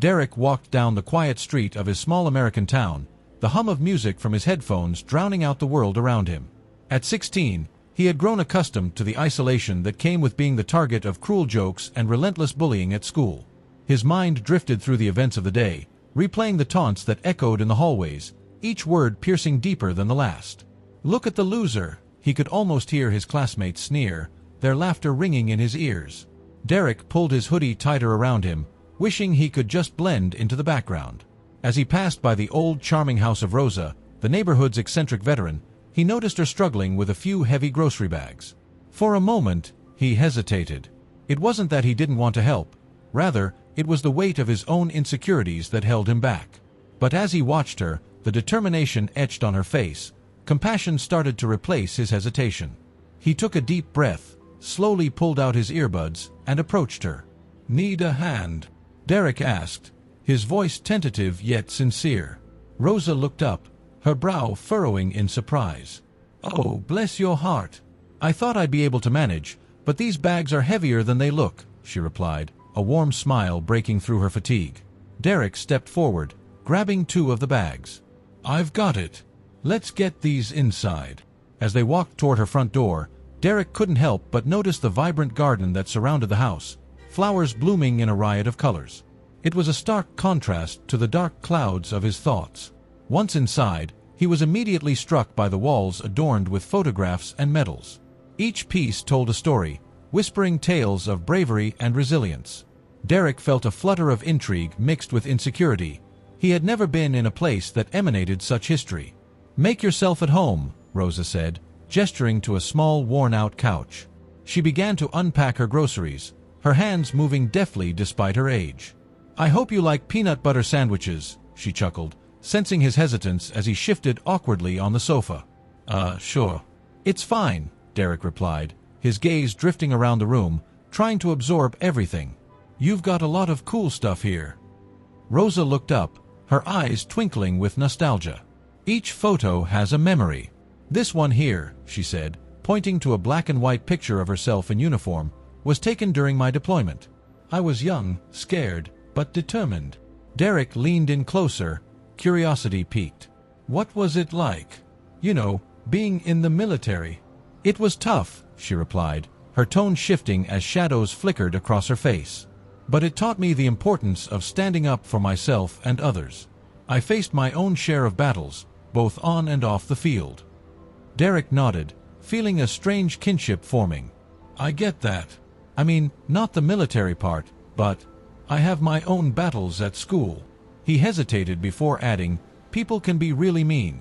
Derek walked down the quiet street of his small American town, the hum of music from his headphones drowning out the world around him. At 16, he had grown accustomed to the isolation that came with being the target of cruel jokes and relentless bullying at school. His mind drifted through the events of the day, replaying the taunts that echoed in the hallways, each word piercing deeper than the last. "Look at the loser!" He could almost hear his classmates sneer, their laughter ringing in his ears. Derek pulled his hoodie tighter around him, wishing he could just blend into the background. As he passed by the old charming house of Rosa, the neighborhood's eccentric veteran, he noticed her struggling with a few heavy grocery bags. For a moment, he hesitated. It wasn't that he didn't want to help. Rather, it was the weight of his own insecurities that held him back. But as he watched her, the determination etched on her face, compassion started to replace his hesitation. He took a deep breath, slowly pulled out his earbuds, and approached her. "Need a hand?" Derek asked, his voice tentative yet sincere. Rosa looked up, her brow furrowing in surprise. "Oh, bless your heart. I thought I'd be able to manage, but these bags are heavier than they look," she replied, a warm smile breaking through her fatigue. Derek stepped forward, grabbing 2 of the bags. "I've got it. Let's get these inside." As they walked toward her front door, Derek couldn't help but notice the vibrant garden that surrounded the house, flowers blooming in a riot of colors. It was a stark contrast to the dark clouds of his thoughts. Once inside, he was immediately struck by the walls adorned with photographs and medals. Each piece told a story, whispering tales of bravery and resilience. Derek felt a flutter of intrigue mixed with insecurity. He had never been in a place that emanated such history. "Make yourself at home," Rosa said, gesturing to a small, worn-out couch. She began to unpack her groceries, her hands moving deftly despite her age. "I hope you like peanut butter sandwiches," she chuckled, sensing his hesitance as he shifted awkwardly on the sofa. Sure. It's fine," Derek replied, his gaze drifting around the room, trying to absorb everything. "You've got a lot of cool stuff here." Rosa looked up, her eyes twinkling with nostalgia. "Each photo has a memory. This one here," she said, pointing to a black-and-white picture of herself in uniform, "was taken during my deployment. I was young, scared, but determined." Derek leaned in closer, curiosity piqued. "What was it like? You know, being in the military?" "It was tough," she replied, her tone shifting as shadows flickered across her face. "But it taught me the importance of standing up for myself and others. I faced my own share of battles, both on and off the field." Derek nodded, feeling a strange kinship forming. "I get that. I mean, not the military part, but I have my own battles at school." He hesitated before adding, "People can be really mean."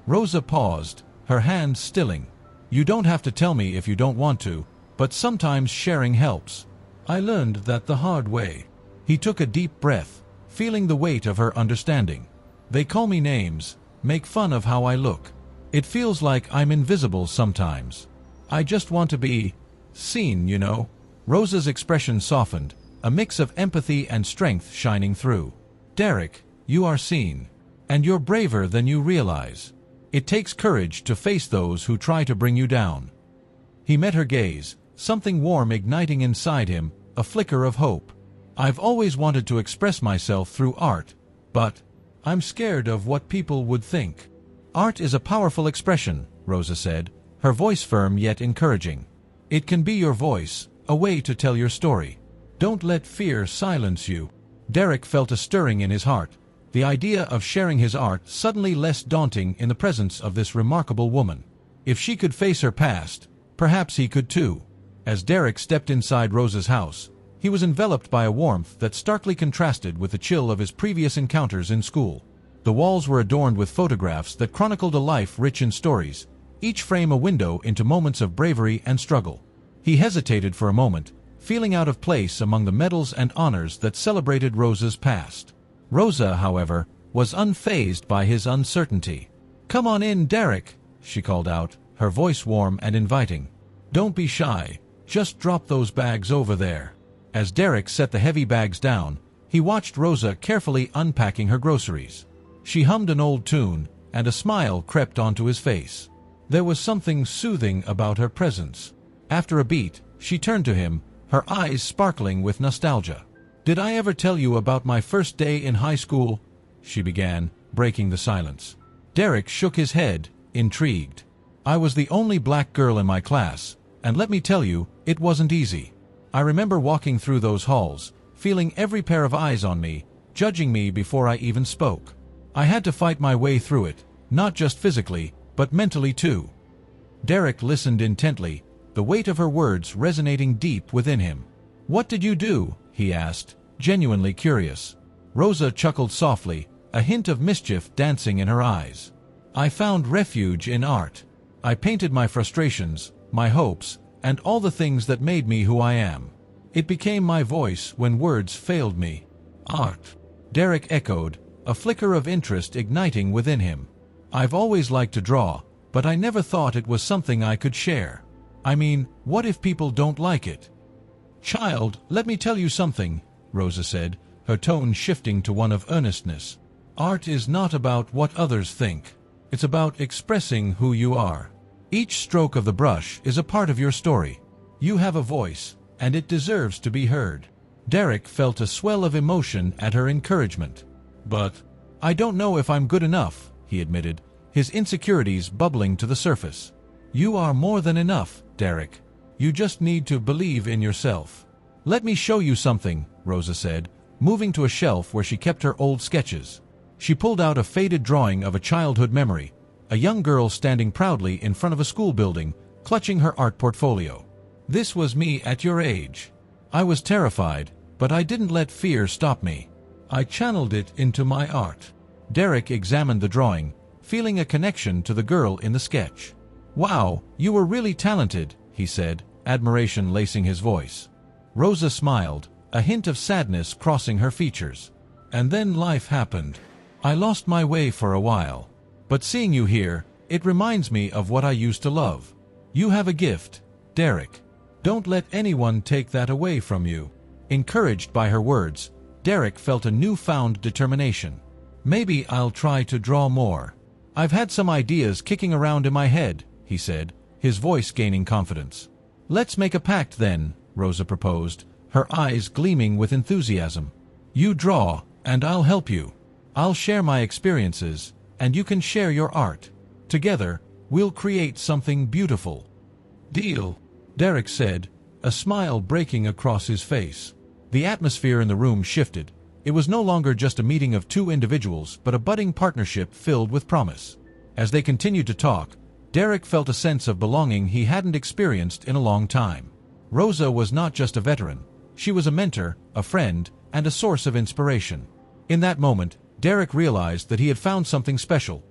Rosa paused, her hands stilling. "You don't have to tell me if you don't want to, but sometimes sharing helps. I learned that the hard way." He took a deep breath, feeling the weight of her understanding. "They call me names, make fun of how I look. It feels like I'm invisible sometimes. I just want to be seen, you know." Rosa's expression softened, a mix of empathy and strength shining through. "Derek, you are seen. And you're braver than you realize. It takes courage to face those who try to bring you down." He met her gaze, something warm igniting inside him, a flicker of hope. "I've always wanted to express myself through art, but I'm scared of what people would think." "Art is a powerful expression," Rosa said, her voice firm yet encouraging. "It can be your voice, a way to tell your story. Don't let fear silence you." Derek felt a stirring in his heart, the idea of sharing his art suddenly less daunting in the presence of this remarkable woman. If she could face her past, perhaps he could too. As Derek stepped inside Rosa's house, he was enveloped by a warmth that starkly contrasted with the chill of his previous encounters in school. The walls were adorned with photographs that chronicled a life rich in stories, each frame a window into moments of bravery and struggle. He hesitated for a moment, feeling out of place among the medals and honors that celebrated Rosa's past. Rosa, however, was unfazed by his uncertainty. "Come on in, Derek," she called out, her voice warm and inviting. "Don't be shy, just drop those bags over there." As Derek set the heavy bags down, he watched Rosa carefully unpacking her groceries. She hummed an old tune, and a smile crept onto his face. There was something soothing about her presence. After a beat, she turned to him, her eyes sparkling with nostalgia. Did I ever tell you about my first day in high school? She began, breaking the silence. Derek shook his head, intrigued. I was the only black girl in my class, and let me tell you, it wasn't easy. I remember walking through those halls, feeling every pair of eyes on me, judging me before I even spoke. I had to fight my way through it, not just physically, but mentally too. Derek listened intently, the weight of her words resonating deep within him. What did you do? He asked, genuinely curious. Rosa chuckled softly, a hint of mischief dancing in her eyes. I found refuge in art. I painted my frustrations, my hopes, and all the things that made me who I am. It became my voice when words failed me. Art, Derek echoed, a flicker of interest igniting within him. I've always liked to draw, but I never thought it was something I could share. I mean, what if people don't like it? Child, let me tell you something, Rosa said, her tone shifting to one of earnestness. Art is not about what others think. It's about expressing who you are. Each stroke of the brush is a part of your story. You have a voice, and it deserves to be heard. Derek felt a swell of emotion at her encouragement. But I don't know if I'm good enough, he admitted, his insecurities bubbling to the surface. You are more than enough, Derek. You just need to believe in yourself. Let me show you something, Rosa said, moving to a shelf where she kept her old sketches. She pulled out a faded drawing of a childhood memory, a young girl standing proudly in front of a school building, clutching her art portfolio. This was me at your age. I was terrified, but I didn't let fear stop me. I channeled it into my art. Derek examined the drawing, feeling a connection to the girl in the sketch. Wow, you were really talented, he said, admiration lacing his voice. Rosa smiled, a hint of sadness crossing her features. And then life happened. I lost my way for a while. But seeing you here, it reminds me of what I used to love. You have a gift, Derek. Don't let anyone take that away from you. Encouraged by her words, Derek felt a newfound determination. Maybe I'll try to draw more. I've had some ideas kicking around in my head, he said, his voice gaining confidence. Let's make a pact then, Rosa proposed, her eyes gleaming with enthusiasm. You draw, and I'll help you. I'll share my experiences, and you can share your art. Together, we'll create something beautiful. Deal, Derek said, a smile breaking across his face. The atmosphere in the room shifted. It was no longer just a meeting of two individuals, but a budding partnership filled with promise. As they continued to talk, Derek felt a sense of belonging he hadn't experienced in a long time. Rosa was not just a veteran. She was a mentor, a friend, and a source of inspiration. In that moment, Derek realized that he had found something special,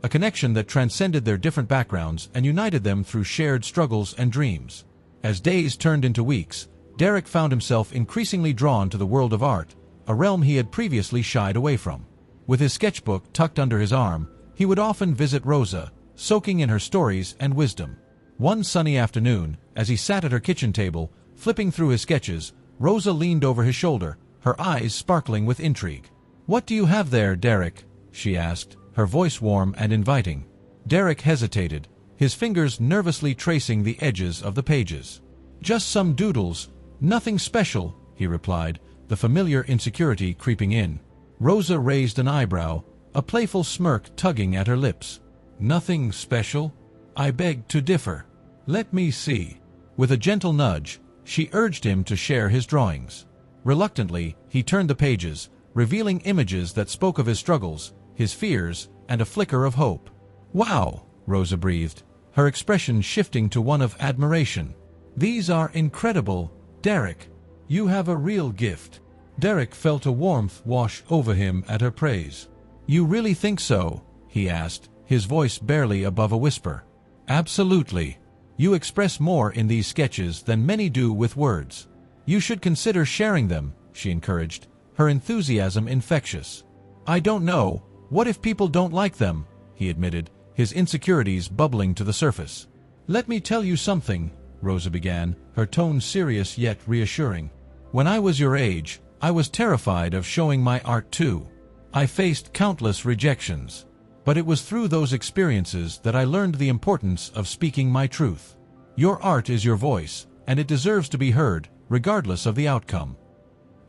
a connection that transcended their different backgrounds and united them through shared struggles and dreams. As days turned into weeks, Derek found himself increasingly drawn to the world of art, a realm he had previously shied away from. With his sketchbook tucked under his arm, he would often visit Rosa, soaking in her stories and wisdom. One sunny afternoon, as he sat at her kitchen table, flipping through his sketches, Rosa leaned over his shoulder, her eyes sparkling with intrigue. "What do you have there, Derek?" she asked, her voice warm and inviting. Derek hesitated, his fingers nervously tracing the edges of the pages. "Just some doodles, nothing special," he replied, the familiar insecurity creeping in. Rosa raised an eyebrow, a playful smirk tugging at her lips. "Nothing special?" "I beg to differ. Let me see." With a gentle nudge, she urged him to share his drawings. Reluctantly, he turned the pages, revealing images that spoke of his struggles, his fears, and a flicker of hope. "Wow," Rosa breathed, her expression shifting to one of admiration. "These are incredible, Derek. You have a real gift." Derek felt a warmth wash over him at her praise. "You really think so?" he asked, his voice barely above a whisper. "Absolutely. You express more in these sketches than many do with words. You should consider sharing them," she encouraged, her enthusiasm infectious. "I don't know. What if people don't like them?" he admitted, his insecurities bubbling to the surface. "Let me tell you something," Rosa began, her tone serious yet reassuring. "When I was your age, I was terrified of showing my art too. I faced countless rejections. But it was through those experiences that I learned the importance of speaking my truth. Your art is your voice, and it deserves to be heard, regardless of the outcome."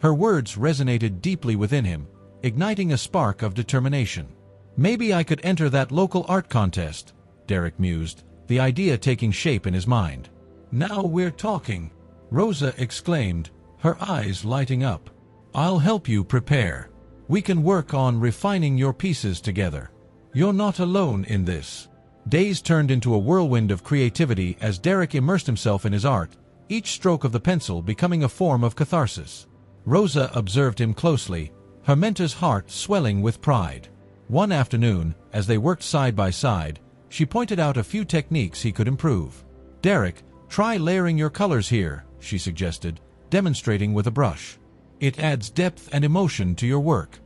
Her words resonated deeply within him, igniting a spark of determination. Maybe I could enter that local art contest, Derek mused, the idea taking shape in his mind. Now we're talking, Rosa exclaimed, her eyes lighting up. I'll help you prepare. We can work on refining your pieces together. You're not alone in this. Days turned into a whirlwind of creativity as Derek immersed himself in his art, each stroke of the pencil becoming a form of catharsis. Rosa observed him closely, her mentor's heart swelling with pride. One afternoon, as they worked side by side, she pointed out a few techniques he could improve. Derek, try layering your colors here, she suggested, demonstrating with a brush. It adds depth and emotion to your work.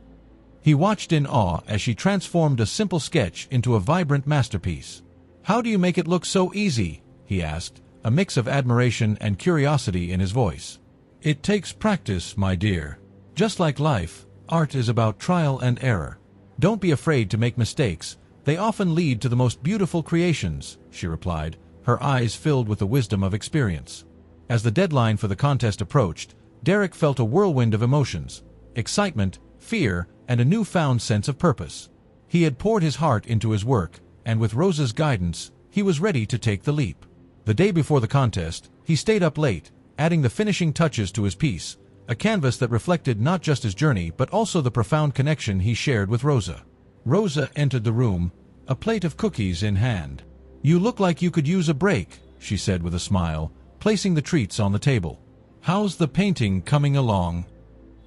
He watched in awe as she transformed a simple sketch into a vibrant masterpiece. How do you make it look so easy? He asked, a mix of admiration and curiosity in his voice. It takes practice, my dear. Just like life, art is about trial and error. Don't be afraid to make mistakes. They often lead to the most beautiful creations, she replied, her eyes filled with the wisdom of experience. As the deadline for the contest approached, Derek felt a whirlwind of emotions, excitement, fear, and a newfound sense of purpose. He had poured his heart into his work, and with Rosa's guidance, he was ready to take the leap. The day before the contest, he stayed up late, adding the finishing touches to his piece, a canvas that reflected not just his journey but also the profound connection he shared with Rosa. Rosa entered the room, a plate of cookies in hand. You look like you could use a break, she said with a smile, placing the treats on the table. How's the painting coming along?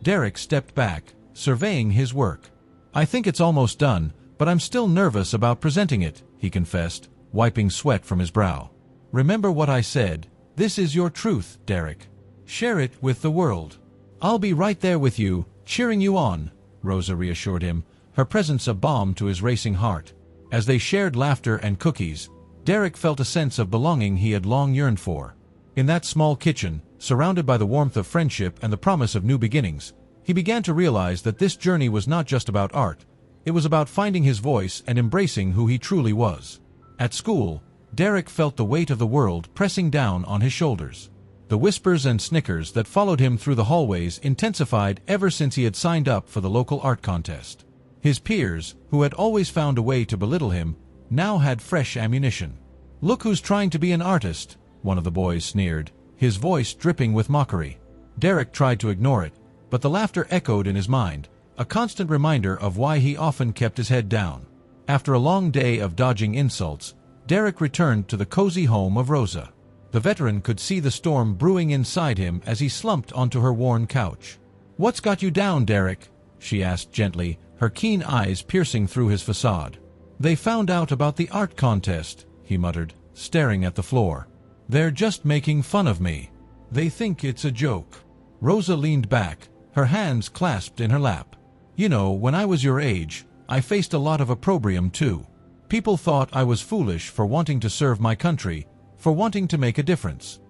Derek stepped back, surveying his work. I think it's almost done, but I'm still nervous about presenting it, he confessed, wiping sweat from his brow. Remember what I said. This is your truth, Derek. Share it with the world. I'll be right there with you, cheering you on, Rosa reassured him, her presence a balm to his racing heart. As they shared laughter and cookies, Derek felt a sense of belonging he had long yearned for. In that small kitchen, surrounded by the warmth of friendship and the promise of new beginnings, he began to realize that this journey was not just about art. It was about finding his voice and embracing who he truly was. At school, Derek felt the weight of the world pressing down on his shoulders. The whispers and snickers that followed him through the hallways intensified ever since he had signed up for the local art contest. His peers, who had always found a way to belittle him, now had fresh ammunition. Look who's trying to be an artist, one of the boys sneered, his voice dripping with mockery. Derek tried to ignore it, but the laughter echoed in his mind, a constant reminder of why he often kept his head down. After a long day of dodging insults, Derek returned to the cozy home of Rosa. The veteran could see the storm brewing inside him as he slumped onto her worn couch. What's got you down, Derek? She asked gently, her keen eyes piercing through his facade. They found out about the art contest, he muttered, staring at the floor. They're just making fun of me. They think it's a joke. Rosa leaned back, her hands clasped in her lap. You know, when I was your age, I faced a lot of opprobrium too. People thought I was foolish for wanting to serve my country, for wanting to make a difference.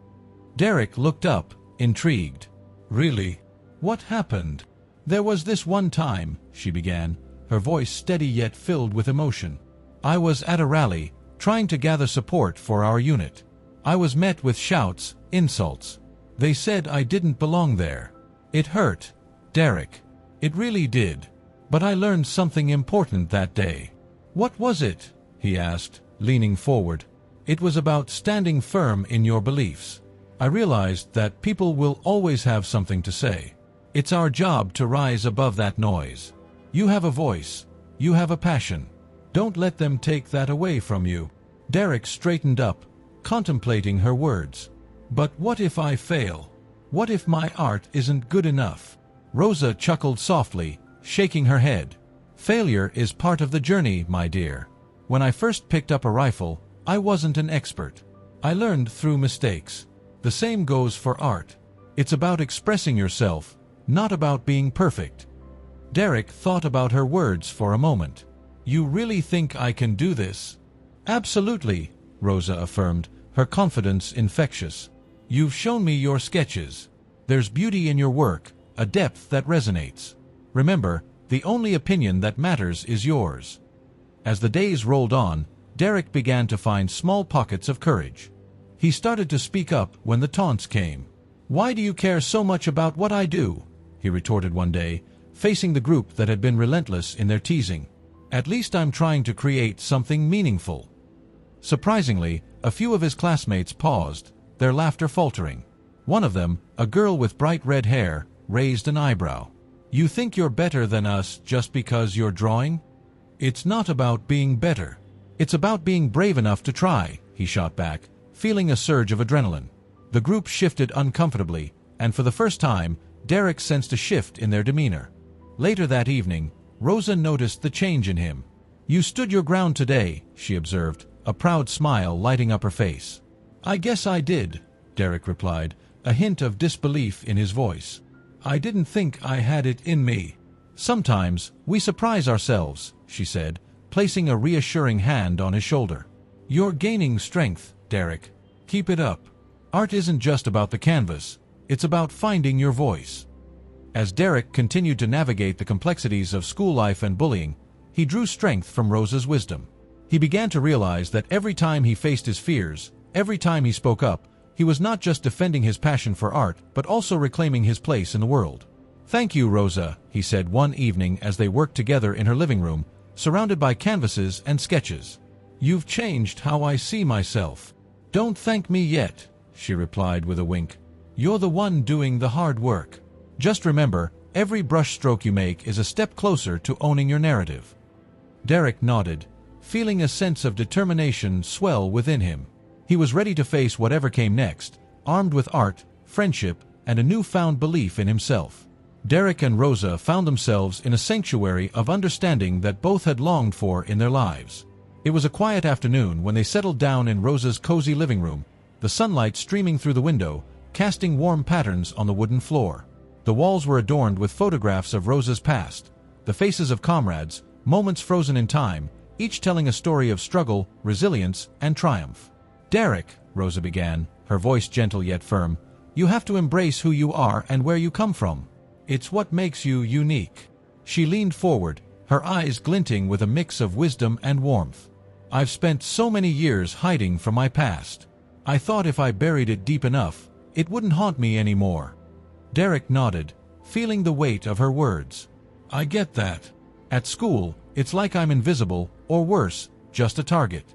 Derek looked up, intrigued. Really? What happened? There was this one time, she began, her voice steady yet filled with emotion. I was at a rally, trying to gather support for our unit. I was met with shouts, insults. They said I didn't belong there. It hurt, Derek. It really did. But I learned something important that day. What was it? He asked, leaning forward. It was about standing firm in your beliefs. I realized that people will always have something to say. It's our job to rise above that noise. You have a voice. You have a passion. Don't let them take that away from you. Derek straightened up, contemplating her words. But what if I fail? What if my art isn't good enough? Rosa chuckled softly, shaking her head. Failure is part of the journey, my dear. When I first picked up a rifle, I wasn't an expert. I learned through mistakes. The same goes for art. It's about expressing yourself, not about being perfect. Derek thought about her words for a moment. You really think I can do this? Absolutely, Rosa affirmed, her confidence infectious. You've shown me your sketches. There's beauty in your work, a depth that resonates. Remember, the only opinion that matters is yours. As the days rolled on, Derek began to find small pockets of courage. He started to speak up when the taunts came. Why do you care so much about what I do? he retorted one day, facing the group that had been relentless in their teasing. "At least I'm trying to create something meaningful." Surprisingly, a few of his classmates paused, their laughter faltering. One of them, a girl with bright red hair, raised an eyebrow. "You think you're better than us just because you're drawing?" "It's not about being better. It's about being brave enough to try," he shot back, feeling a surge of adrenaline. The group shifted uncomfortably, and for the first time, Derek sensed a shift in their demeanor. Later that evening, Rosa noticed the change in him. "You stood your ground today," she observed, a proud smile lighting up her face. "I guess I did," Derek replied, a hint of disbelief in his voice. "I didn't think I had it in me." "Sometimes we surprise ourselves," she said, placing a reassuring hand on his shoulder. "You're gaining strength, Derek. Keep it up. Art isn't just about the canvas, it's about finding your voice." As Derek continued to navigate the complexities of school life and bullying, he drew strength from Rosa's wisdom. He began to realize that every time he faced his fears, every time he spoke up, he was not just defending his passion for art, but also reclaiming his place in the world. "Thank you, Rosa," he said one evening as they worked together in her living room, surrounded by canvases and sketches. "You've changed how I see myself." "Don't thank me yet," she replied with a wink. "You're the one doing the hard work. Just remember, every brushstroke you make is a step closer to owning your narrative." Derek nodded, feeling a sense of determination swell within him. He was ready to face whatever came next, armed with art, friendship, and a newfound belief in himself. Derek and Rosa found themselves in a sanctuary of understanding that both had longed for in their lives. It was a quiet afternoon when they settled down in Rosa's cozy living room, the sunlight streaming through the window, casting warm patterns on the wooden floor. The walls were adorned with photographs of Rosa's past, the faces of comrades, moments frozen in time, each telling a story of struggle, resilience, and triumph. "Derek," Rosa began, her voice gentle yet firm, "you have to embrace who you are and where you come from. It's what makes you unique." She leaned forward, her eyes glinting with a mix of wisdom and warmth. "I've spent so many years hiding from my past. I thought if I buried it deep enough, it wouldn't haunt me anymore." Derek nodded, feeling the weight of her words. "I get that. At school, it's like I'm invisible, or worse, just a target."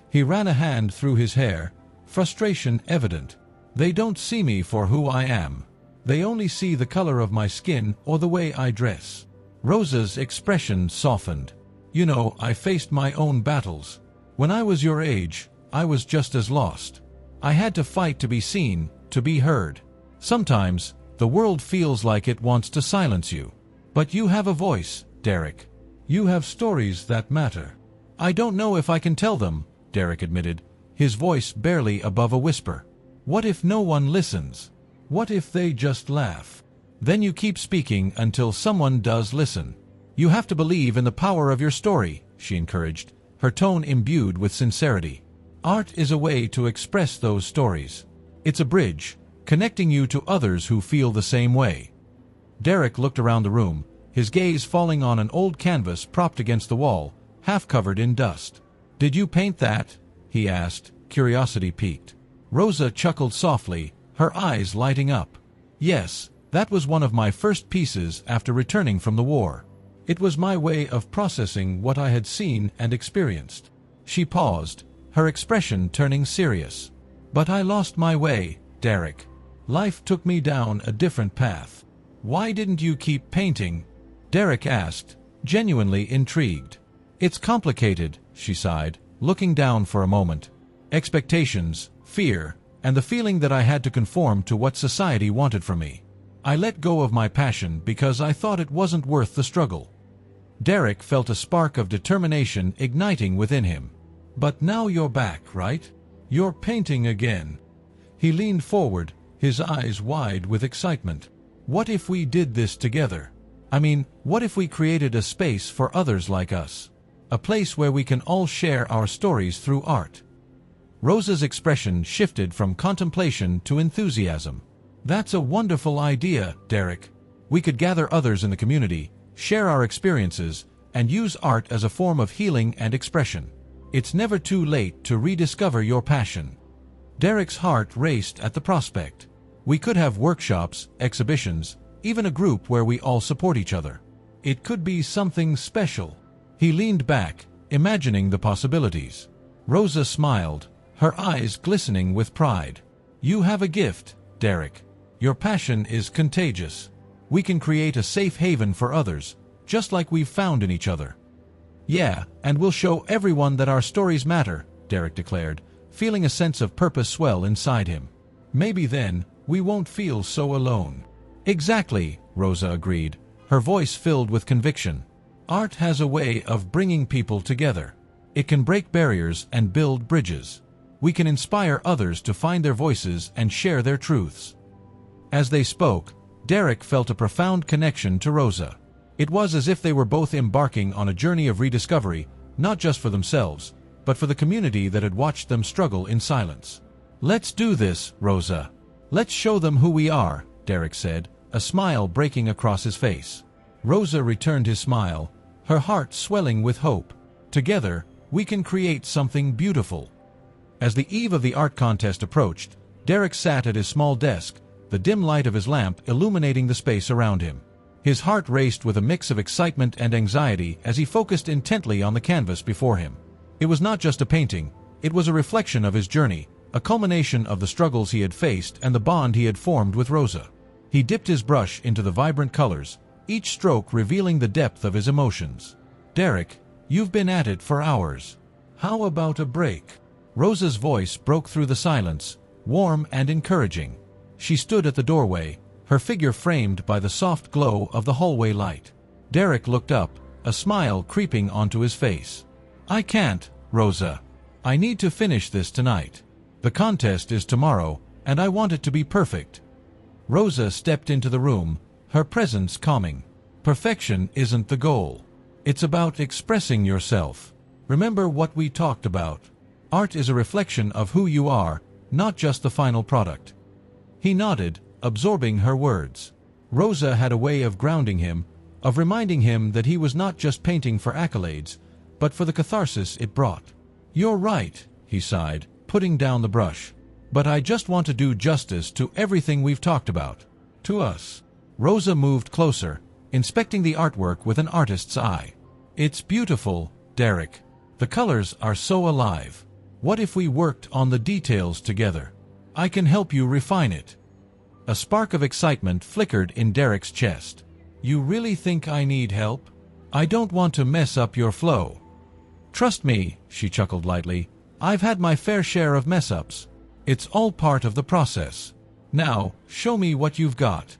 He ran a hand through his hair, frustration evident. "They don't see me for who I am. They only see the color of my skin or the way I dress." Rosa's expression softened. "You know, I faced my own battles. When I was your age, I was just as lost. I had to fight to be seen, to be heard. Sometimes, the world feels like it wants to silence you. But you have a voice, Derek. You have stories that matter." "I don't know if I can tell them," Derek admitted, his voice barely above a whisper. "What if no one listens? What if they just laugh? Then you keep speaking until someone does listen. You have to believe in the power of your story," she encouraged, her tone imbued with sincerity. "Art is a way to express those stories. It's a bridge, connecting you to others who feel the same way." Derek looked around the room, his gaze falling on an old canvas propped against the wall, half covered in dust. "Did you paint that?" he asked, curiosity piqued. Rosa chuckled softly, her eyes lighting up. "Yes, that was one of my first pieces after returning from the war. It was my way of processing what I had seen and experienced." She paused, her expression turning serious. "But I lost my way, Derek. Life took me down a different path." "Why didn't you keep painting?" Derek asked, genuinely intrigued. "It's complicated," she sighed, looking down for a moment. "Expectations, fear, and the feeling that I had to conform to what society wanted from me. I let go of my passion because I thought it wasn't worth the struggle." Derek felt a spark of determination igniting within him. "But now you're back, right? You're painting again." He leaned forward, his eyes wide with excitement. "What if we did this together? I mean, what if we created a space for others like us? A place where we can all share our stories through art?" Rosa's expression shifted from contemplation to enthusiasm. "That's a wonderful idea, Derek. We could gather others in the community, share our experiences, and use art as a form of healing and expression. It's never too late to rediscover your passion." Derek's heart raced at the prospect. "We could have workshops, exhibitions, even a group where we all support each other. It could be something special. He leaned back, imagining the possibilities. Rosa smiled, her eyes glistening with pride. You have a gift, Derek. Your passion is contagious. We can create a safe haven for others, just like we've found in each other. Yeah, and we'll show everyone that our stories matter, Derek declared, feeling a sense of purpose swell inside him. Maybe then, we won't feel so alone. Exactly, Rosa agreed, her voice filled with conviction. Art has a way of bringing people together. It can break barriers and build bridges. We can inspire others to find their voices and share their truths. As they spoke, Derek felt a profound connection to Rosa. It was as if they were both embarking on a journey of rediscovery, not just for themselves, but for the community that had watched them struggle in silence. Let's do this, Rosa. Let's show them who we are, Derek said, a smile breaking across his face. Rosa returned his smile, her heart swelling with hope. Together, we can create something beautiful. As the eve of the art contest approached, Derek sat at his small desk, the dim light of his lamp illuminating the space around him. His heart raced with a mix of excitement and anxiety as he focused intently on the canvas before him. It was not just a painting, it was a reflection of his journey, a culmination of the struggles he had faced and the bond he had formed with Rosa. He dipped his brush into the vibrant colors, each stroke revealing the depth of his emotions. Derek, you've been at it for hours. How about a break? Rosa's voice broke through the silence, warm and encouraging. She stood at the doorway, her figure framed by the soft glow of the hallway light. Derek looked up, a smile creeping onto his face. I can't, Rosa. I need to finish this tonight. The contest is tomorrow, and I want it to be perfect. Rosa stepped into the room, her presence calming. Perfection isn't the goal. It's about expressing yourself. Remember what we talked about. Art is a reflection of who you are, not just the final product. He nodded, absorbing her words. Rosa had a way of grounding him, of reminding him that he was not just painting for accolades, but for the catharsis it brought. You're right, he sighed, putting down the brush. But I just want to do justice to everything we've talked about. To us. Rosa moved closer, inspecting the artwork with an artist's eye. It's beautiful, Derek. The colors are so alive. What if we worked on the details together? I can help you refine it. A spark of excitement flickered in Derek's chest. You really think I need help? I don't want to mess up your flow. Trust me, she chuckled lightly. I've had my fair share of mess-ups. It's all part of the process. Now, show me what you've got.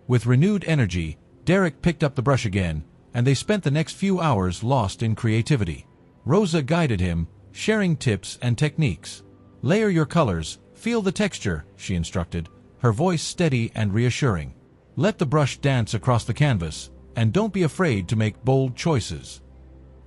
With renewed energy, Derek picked up the brush again, and they spent the next few hours lost in creativity. Rosa guided him, sharing tips and techniques. Layer your colors, feel the texture, she instructed, her voice steady and reassuring. Let the brush dance across the canvas, and don't be afraid to make bold choices.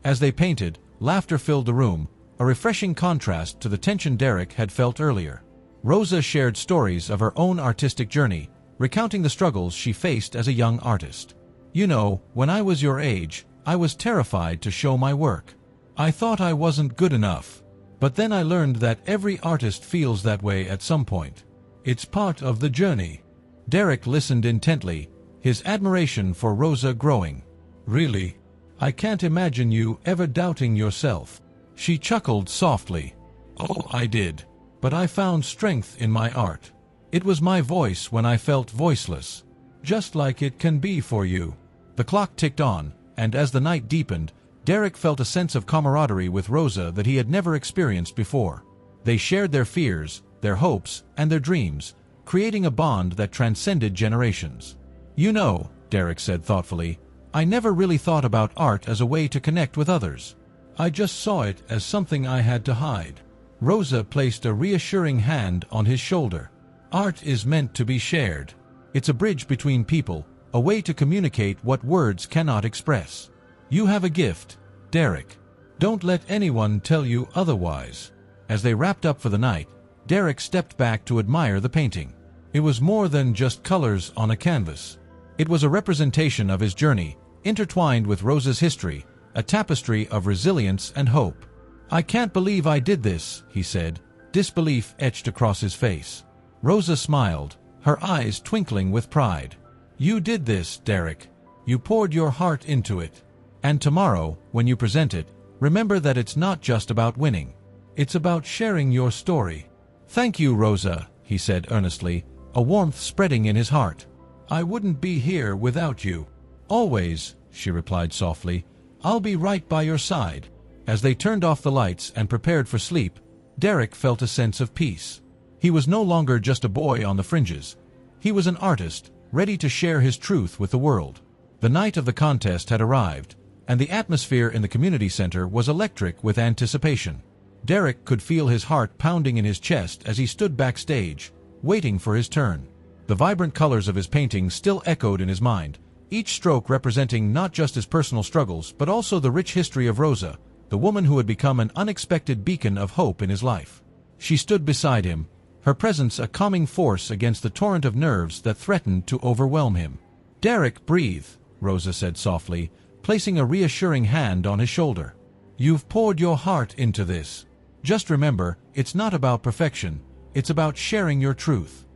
As they painted, laughter filled the room, a refreshing contrast to the tension Derek had felt earlier. Rosa shared stories of her own artistic journey, recounting the struggles she faced as a young artist. You know, when I was your age, I was terrified to show my work. I thought I wasn't good enough. But then I learned that every artist feels that way at some point. It's part of the journey. Derek listened intently, his admiration for Rosa growing. Really? I can't imagine you ever doubting yourself. She chuckled softly. Oh, I did. But I found strength in my art. It was my voice when I felt voiceless. Just like it can be for you. The clock ticked on, and as the night deepened, Derek felt a sense of camaraderie with Rosa that he had never experienced before. They shared their fears, their hopes, and their dreams, creating a bond that transcended generations. You know, Derek said thoughtfully, I never really thought about art as a way to connect with others. I just saw it as something I had to hide. Rosa placed a reassuring hand on his shoulder. Art is meant to be shared. It's a bridge between people, a way to communicate what words cannot express. You have a gift, Derek. Don't let anyone tell you otherwise. As they wrapped up for the night, Derek stepped back to admire the painting. It was more than just colors on a canvas. It was a representation of his journey, intertwined with Rosa's history, a tapestry of resilience and hope. I can't believe I did this, he said, disbelief etched across his face. Rosa smiled, her eyes twinkling with pride. You did this, Derek. You poured your heart into it. And tomorrow, when you present it, remember that it's not just about winning. It's about sharing your story. Thank you, Rosa, he said earnestly, a warmth spreading in his heart. I wouldn't be here without you. Always, she replied softly. I'll be right by your side. As they turned off the lights and prepared for sleep, Derek felt a sense of peace. He was no longer just a boy on the fringes. He was an artist, ready to share his truth with the world. The night of the contest had arrived, and the atmosphere in the community center was electric with anticipation. Derek could feel his heart pounding in his chest as he stood backstage, waiting for his turn. The vibrant colors of his painting still echoed in his mind, each stroke representing not just his personal struggles but also the rich history of Rosa, the woman who had become an unexpected beacon of hope in his life. She stood beside him, her presence a calming force against the torrent of nerves that threatened to overwhelm him. Derek, breathe, Rosa said softly, placing a reassuring hand on his shoulder. You've poured your heart into this. Just remember, it's not about perfection, it's about sharing your truth.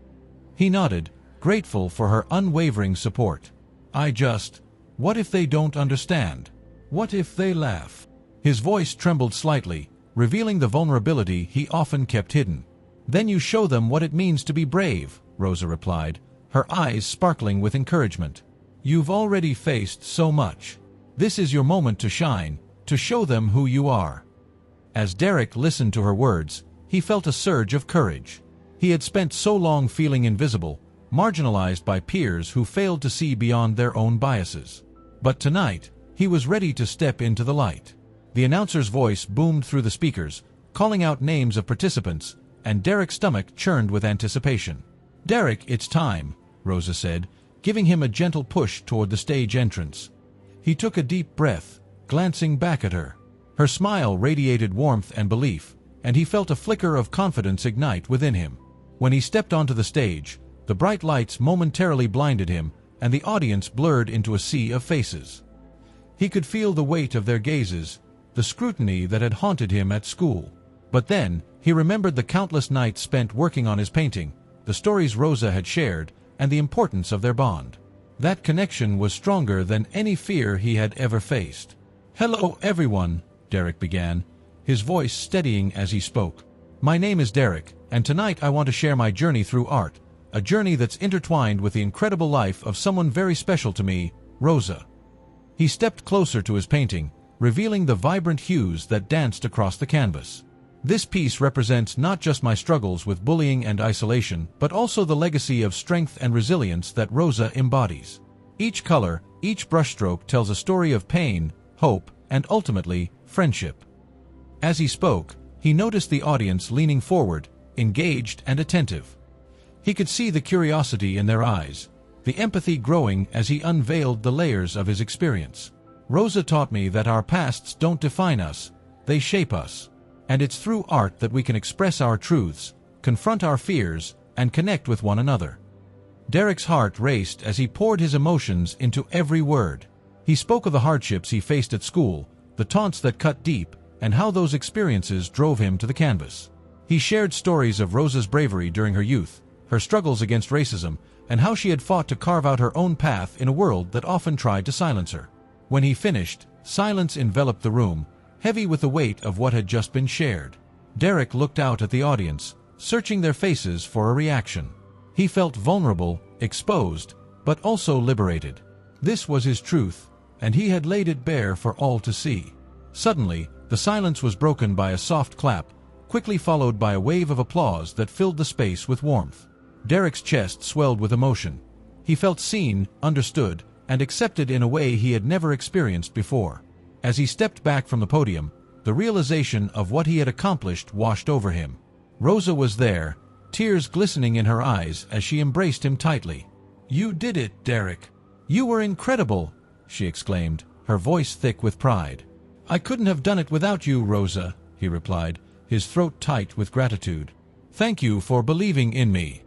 He nodded, grateful for her unwavering support. What if they don't understand? What if they laugh? His voice trembled slightly, revealing the vulnerability he often kept hidden. Then you show them what it means to be brave, Rosa replied, her eyes sparkling with encouragement. You've already faced so much. This is your moment to shine, to show them who you are. As Derek listened to her words, he felt a surge of courage. He had spent so long feeling invisible, marginalized by peers who failed to see beyond their own biases. But tonight, he was ready to step into the light. The announcer's voice boomed through the speakers, calling out names of participants, and Derek's stomach churned with anticipation. Derek, it's time, Rosa said, giving him a gentle push toward the stage entrance. He took a deep breath, glancing back at her. Her smile radiated warmth and belief, and he felt a flicker of confidence ignite within him. When he stepped onto the stage, the bright lights momentarily blinded him, and the audience blurred into a sea of faces. He could feel the weight of their gazes, the scrutiny that had haunted him at school. But then, he remembered the countless nights spent working on his painting, the stories Rosa had shared, and the importance of their bond. That connection was stronger than any fear he had ever faced. Hello, everyone, Derek began, his voice steadying as he spoke. My name is Derek, and tonight I want to share my journey through art, a journey that's intertwined with the incredible life of someone very special to me, Rosa. He stepped closer to his painting, revealing the vibrant hues that danced across the canvas. This piece represents not just my struggles with bullying and isolation, but also the legacy of strength and resilience that Rosa embodies. Each color, each brushstroke tells a story of pain, hope, and ultimately, friendship. As he spoke, he noticed the audience leaning forward, engaged and attentive. He could see the curiosity in their eyes, the empathy growing as he unveiled the layers of his experience. Rosa taught me that our pasts don't define us, they shape us. And it's through art that we can express our truths, confront our fears, and connect with one another. Derek's heart raced as he poured his emotions into every word. He spoke of the hardships he faced at school, the taunts that cut deep, and how those experiences drove him to the canvas. He shared stories of Rosa's bravery during her youth, her struggles against racism, and how she had fought to carve out her own path in a world that often tried to silence her. When he finished, silence enveloped the room, heavy with the weight of what had just been shared. Derek looked out at the audience, searching their faces for a reaction. He felt vulnerable, exposed, but also liberated. This was his truth, and he had laid it bare for all to see. Suddenly, the silence was broken by a soft clap, quickly followed by a wave of applause that filled the space with warmth. Derek's chest swelled with emotion. He felt seen, understood, and accepted in a way he had never experienced before. As he stepped back from the podium, the realization of what he had accomplished washed over him. Rosa was there, tears glistening in her eyes as she embraced him tightly. You did it, Derek. You were incredible, she exclaimed, her voice thick with pride. I couldn't have done it without you, Rosa, he replied, his throat tight with gratitude. Thank you for believing in me.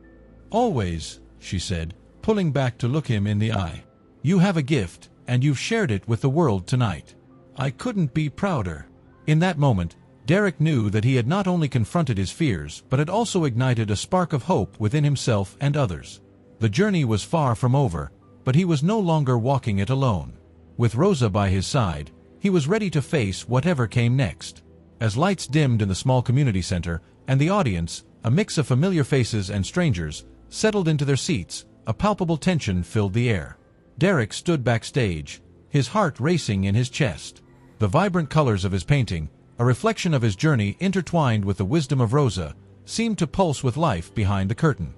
Always, she said, pulling back to look him in the eye. You have a gift, and you've shared it with the world tonight. I couldn't be prouder. In that moment, Derek knew that he had not only confronted his fears, but had also ignited a spark of hope within himself and others. The journey was far from over, but he was no longer walking it alone. With Rosa by his side, he was ready to face whatever came next. As lights dimmed in the small community center, and the audience, a mix of familiar faces and strangers, settled into their seats, a palpable tension filled the air. Derek stood backstage, his heart racing in his chest. The vibrant colors of his painting, a reflection of his journey intertwined with the wisdom of Rosa, seemed to pulse with life behind the curtain.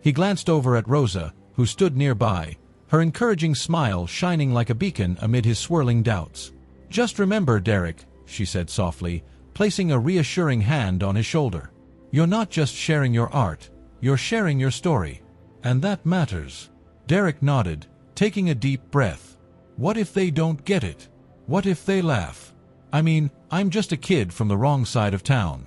He glanced over at Rosa, who stood nearby, her encouraging smile shining like a beacon amid his swirling doubts. "Just remember, Derek," she said softly, placing a reassuring hand on his shoulder. "You're not just sharing your art, you're sharing your story. And that matters." Derek nodded, taking a deep breath. "What if they don't get it? What if they laugh? I mean, I'm just a kid from the wrong side of town.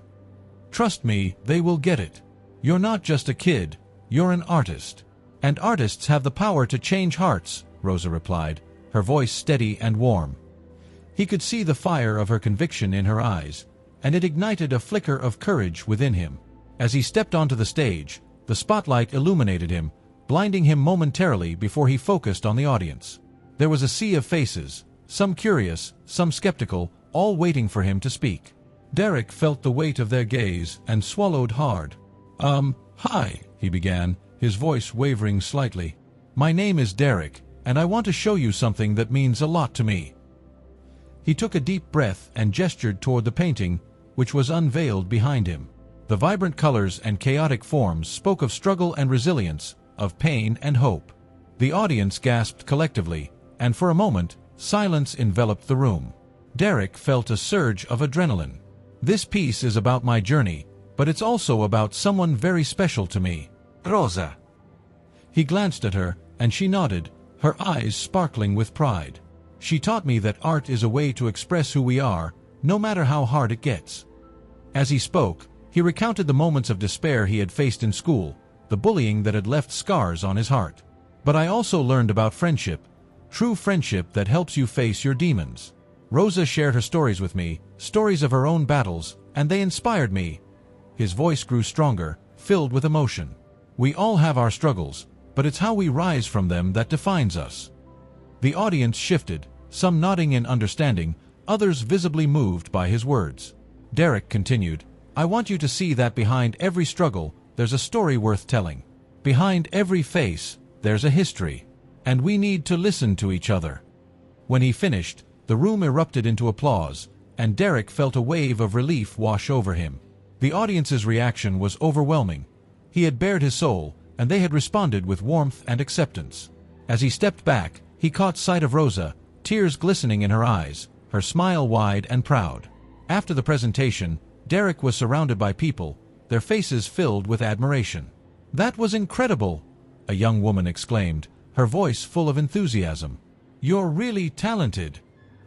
Trust me, they will get it. You're not just a kid, you're an artist. And artists have the power to change hearts," Rosa replied, her voice steady and warm. He could see the fire of her conviction in her eyes, and it ignited a flicker of courage within him. As he stepped onto the stage, the spotlight illuminated him, blinding him momentarily before he focused on the audience. There was a sea of faces, some curious, some skeptical, all waiting for him to speak. Derek felt the weight of their gaze and swallowed hard. Hi," he began, his voice wavering slightly. "My name is Derek, and I want to show you something that means a lot to me." He took a deep breath and gestured toward the painting, which was unveiled behind him. The vibrant colors and chaotic forms spoke of struggle and resilience, of pain and hope. The audience gasped collectively, and for a moment, silence enveloped the room. Derek felt a surge of adrenaline. "This piece is about my journey, but it's also about someone very special to me. Rosa." He glanced at her, and she nodded, her eyes sparkling with pride. "She taught me that art is a way to express who we are, no matter how hard it gets." As he spoke, he recounted the moments of despair he had faced in school, the bullying that had left scars on his heart. "But I also learned about friendship, true friendship that helps you face your demons." Rosa shared her stories with me, stories of her own battles, and they inspired me. His voice grew stronger, filled with emotion. "We all have our struggles, but it's how we rise from them that defines us." The audience shifted, some nodding in understanding, others visibly moved by his words. Derek continued, "I want you to see that behind every struggle, there's a story worth telling. Behind every face, there's a history. And we need to listen to each other." When he finished, the room erupted into applause, and Derek felt a wave of relief wash over him. The audience's reaction was overwhelming. He had bared his soul, and they had responded with warmth and acceptance. As he stepped back, he caught sight of Rosa, tears glistening in her eyes, her smile wide and proud. After the presentation, Derek was surrounded by people, their faces filled with admiration. "That was incredible," a young woman exclaimed, her voice full of enthusiasm. "You're really talented."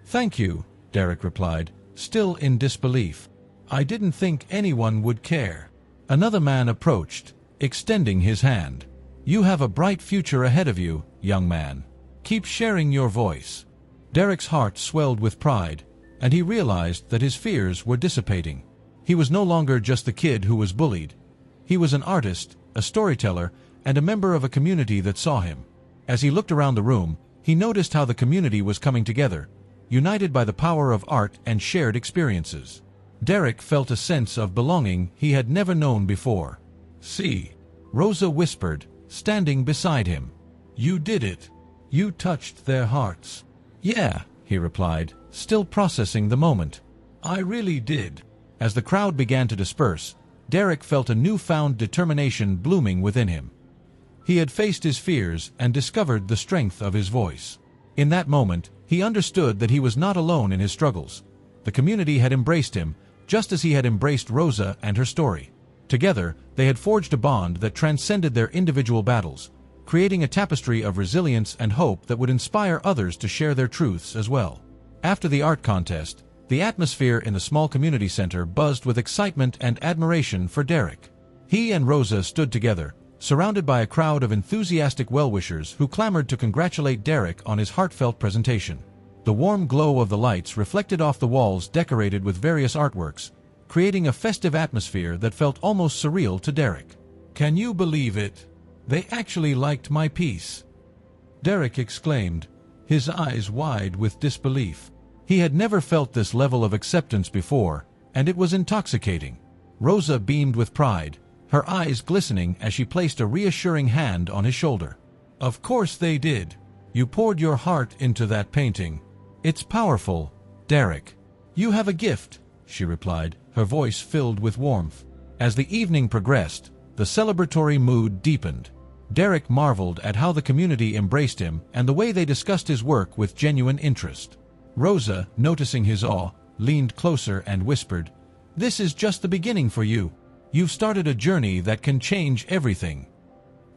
"Thank you," Derek replied, still in disbelief. "I didn't think anyone would care." Another man approached, extending his hand. "You have a bright future ahead of you, young man. Keep sharing your voice." Derek's heart swelled with pride, and he realized that his fears were dissipating. He was no longer just the kid who was bullied. He was an artist, a storyteller, and a member of a community that saw him. As he looked around the room, he noticed how the community was coming together, united by the power of art and shared experiences. Derek felt a sense of belonging he had never known before. "See," Rosa whispered, standing beside him. "You did it. You touched their hearts." "Yeah," he replied, still processing the moment. "I really did." As the crowd began to disperse, Derek felt a newfound determination blooming within him. He had faced his fears and discovered the strength of his voice. In that moment, he understood that he was not alone in his struggles. The community had embraced him, just as he had embraced Rosa and her story. Together, they had forged a bond that transcended their individual battles, creating a tapestry of resilience and hope that would inspire others to share their truths as well. After the art contest, the atmosphere in the small community center buzzed with excitement and admiration for Derek. He and Rosa stood together, surrounded by a crowd of enthusiastic well-wishers who clamored to congratulate Derek on his heartfelt presentation. The warm glow of the lights reflected off the walls decorated with various artworks, creating a festive atmosphere that felt almost surreal to Derek. "Can you believe it? They actually liked my piece." Derek exclaimed, his eyes wide with disbelief. He had never felt this level of acceptance before, and it was intoxicating. Rosa beamed with pride, her eyes glistening as she placed a reassuring hand on his shoulder. Of course they did. You poured your heart into that painting. It's powerful, Derek. You have a gift, she replied, her voice filled with warmth. As the evening progressed, the celebratory mood deepened. Derek marveled at how the community embraced him and the way they discussed his work with genuine interest. Rosa, noticing his awe, leaned closer and whispered, "This is just the beginning for you. You've started a journey that can change everything."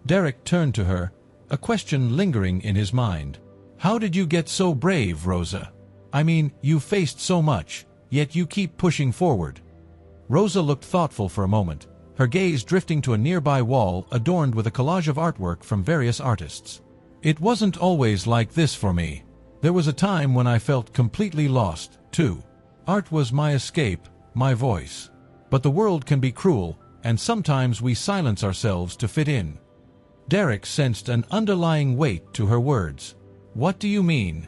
Derek turned to her, a question lingering in his mind. "How did you get so brave, Rosa? I mean, you've faced so much, yet you keep pushing forward." Rosa looked thoughtful for a moment, her gaze drifting to a nearby wall adorned with a collage of artwork from various artists. "It wasn't always like this for me. There was a time when I felt completely lost, too. Art was my escape, my voice. But the world can be cruel, and sometimes we silence ourselves to fit in." Derek sensed an underlying weight to her words. "What do you mean?"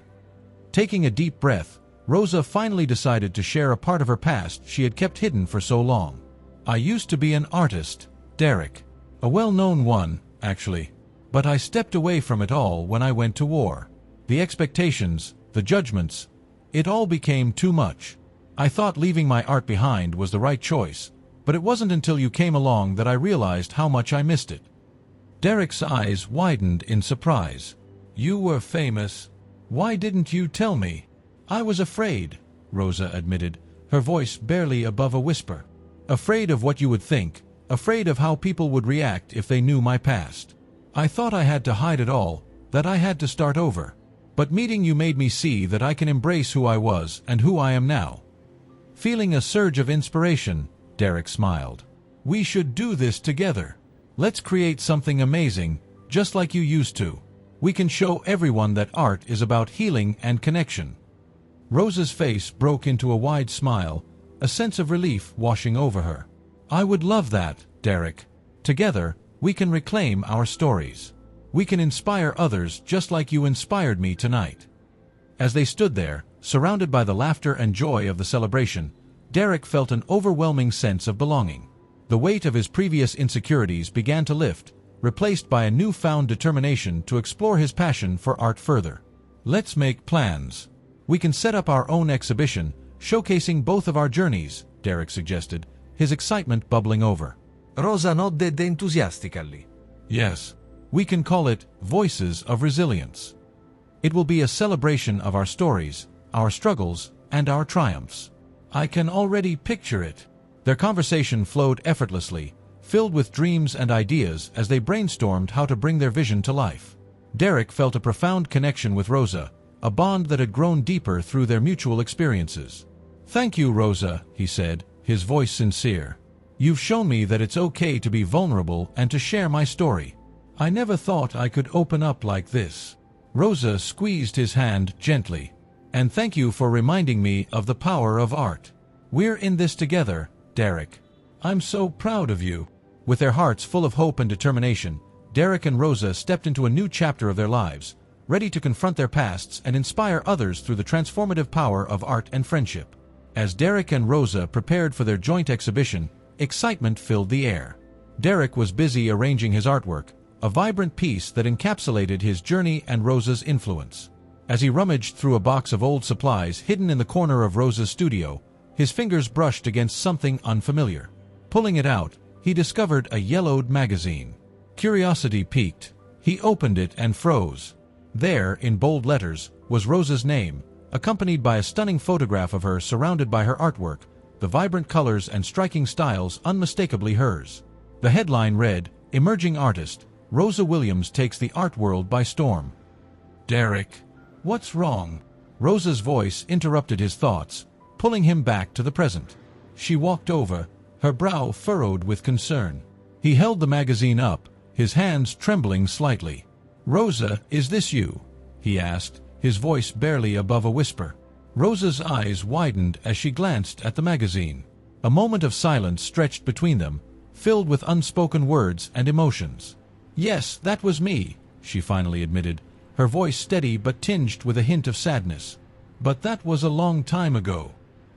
Taking a deep breath, Rosa finally decided to share a part of her past she had kept hidden for so long. "I used to be an artist, Derek. A well-known one, actually. But I stepped away from it all when I went to war. The expectations, the judgments, it all became too much. I thought leaving my art behind was the right choice, but it wasn't until you came along that I realized how much I missed it." Derek's eyes widened in surprise. "You were famous. Why didn't you tell me?" "I was afraid," Rosa admitted, her voice barely above a whisper. "Afraid of what you would think, afraid of how people would react if they knew my past. I thought I had to hide it all, that I had to start over. But meeting you made me see that I can embrace who I was and who I am now." Feeling a surge of inspiration, Derek smiled. "We should do this together. Let's create something amazing, just like you used to. We can show everyone that art is about healing and connection." Rosa's face broke into a wide smile, a sense of relief washing over her. "I would love that, Derek. Together, we can reclaim our stories. We can inspire others just like you inspired me tonight." As they stood there, surrounded by the laughter and joy of the celebration, Derek felt an overwhelming sense of belonging. The weight of his previous insecurities began to lift, replaced by a newfound determination to explore his passion for art further. "Let's make plans. We can set up our own exhibition, showcasing both of our journeys," Derek suggested, his excitement bubbling over. Rosa nodded enthusiastically. "Yes. We can call it Voices of Resilience. It will be a celebration of our stories, our struggles, and our triumphs." "I can already picture it." Their conversation flowed effortlessly, filled with dreams and ideas as they brainstormed how to bring their vision to life. Derek felt a profound connection with Rosa, a bond that had grown deeper through their mutual experiences. "Thank you, Rosa," he said, his voice sincere. "You've shown me that it's okay to be vulnerable and to share my story. I never thought I could open up like this." Rosa squeezed his hand gently. "And thank you for reminding me of the power of art. We're in this together, Derek. I'm so proud of you." With their hearts full of hope and determination, Derek and Rosa stepped into a new chapter of their lives, ready to confront their pasts and inspire others through the transformative power of art and friendship. As Derek and Rosa prepared for their joint exhibition, excitement filled the air. Derek was busy arranging his artwork, a vibrant piece that encapsulated his journey and Rosa's influence. As he rummaged through a box of old supplies hidden in the corner of Rosa's studio, his fingers brushed against something unfamiliar. Pulling it out, he discovered a yellowed magazine. Curiosity piqued. He opened it and froze. There, in bold letters, was Rosa's name, accompanied by a stunning photograph of her surrounded by her artwork, the vibrant colors and striking styles unmistakably hers. The headline read, "Emerging Artist, Rosa Williams takes the art world by storm." "Derek, what's wrong?" Rosa's voice interrupted his thoughts, pulling him back to the present. She walked over, her brow furrowed with concern. He held the magazine up, his hands trembling slightly. "Rosa, is this you?" he asked, his voice barely above a whisper. Rosa's eyes widened as she glanced at the magazine. A moment of silence stretched between them, filled with unspoken words and emotions. "Yes, that was me," she finally admitted, her voice steady but tinged with a hint of sadness. "But that was a long time ago.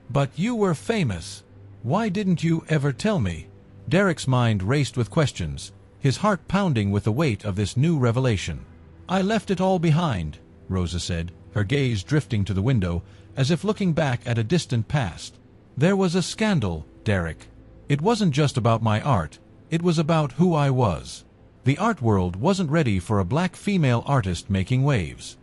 But you were famous. Why didn't you ever tell me?" Derek's mind raced with questions, his heart pounding with the weight of this new revelation. "I left it all behind," Rosa said, her gaze drifting to the window, as if looking back at a distant past. "There was a scandal, Derek. It wasn't just about my art, it was about who I was. The art world wasn't ready for a black female artist making waves."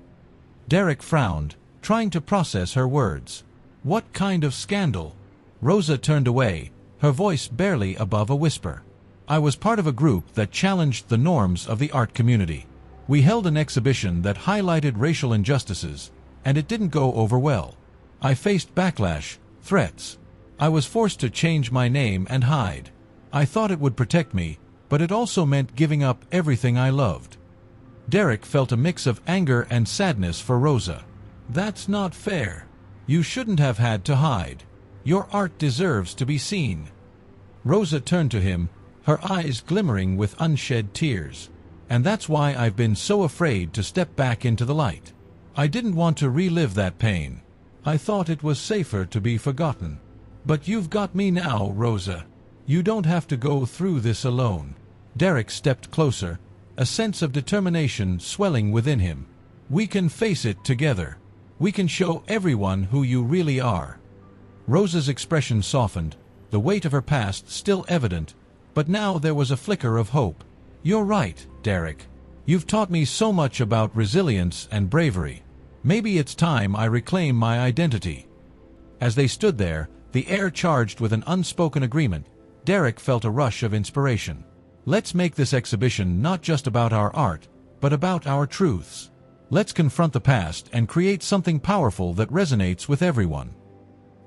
Derek frowned, trying to process her words. "What kind of scandal?" Rosa turned away, her voice barely above a whisper. "I was part of a group that challenged the norms of the art community. We held an exhibition that highlighted racial injustices, and it didn't go over well. I faced backlash, threats. I was forced to change my name and hide. I thought it would protect me, but it also meant giving up everything I loved." Derek felt a mix of anger and sadness for Rosa. "That's not fair. You shouldn't have had to hide. Your art deserves to be seen." Rosa turned to him, her eyes glimmering with unshed tears. "And that's why I've been so afraid to step back into the light. I didn't want to relive that pain. I thought it was safer to be forgotten. But you've got me now, Rosa. You don't have to go through this alone." Derek stepped closer, a sense of determination swelling within him. "We can face it together. We can show everyone who you really are." Rosa's expression softened, the weight of her past still evident, but now there was a flicker of hope. "You're right, Derek. You've taught me so much about resilience and bravery. Maybe it's time I reclaim my identity." As they stood there, the air charged with an unspoken agreement, Derek felt a rush of inspiration. "Let's make this exhibition not just about our art, but about our truths. Let's confront the past and create something powerful that resonates with everyone."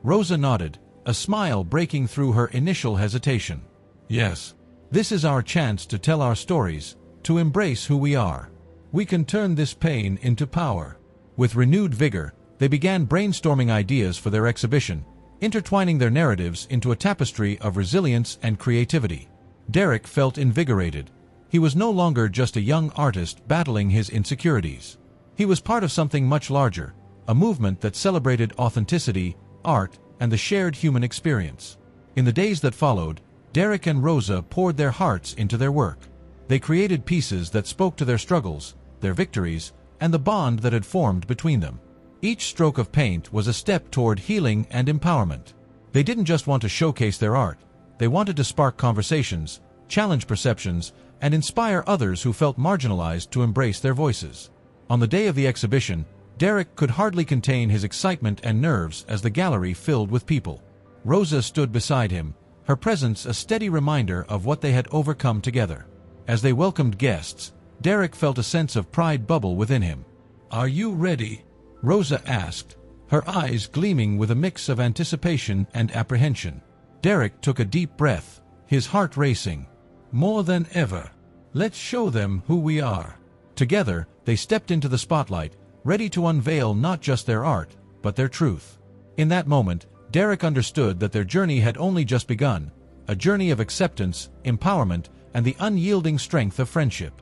Rosa nodded, a smile breaking through her initial hesitation. "Yes, this is our chance to tell our stories, to embrace who we are. We can turn this pain into power." With renewed vigor, they began brainstorming ideas for their exhibition, intertwining their narratives into a tapestry of resilience and creativity. Derek felt invigorated. He was no longer just a young artist battling his insecurities. He was part of something much larger, a movement that celebrated authenticity, art, and the shared human experience. In the days that followed, Derek and Rosa poured their hearts into their work. They created pieces that spoke to their struggles, their victories, and the bond that had formed between them. Each stroke of paint was a step toward healing and empowerment. They didn't just want to showcase their art, they wanted to spark conversations, challenge perceptions, and inspire others who felt marginalized to embrace their voices. On the day of the exhibition, Derek could hardly contain his excitement and nerves as the gallery filled with people. Rosa stood beside him, her presence a steady reminder of what they had overcome together. As they welcomed guests, Derek felt a sense of pride bubble within him. "Are you ready?" Rosa asked, her eyes gleaming with a mix of anticipation and apprehension. Derek took a deep breath, his heart racing. "More than ever. Let's show them who we are." Together, they stepped into the spotlight, ready to unveil not just their art, but their truth. In that moment, Derek understood that their journey had only just begun, a journey of acceptance, empowerment, and the unyielding strength of friendship.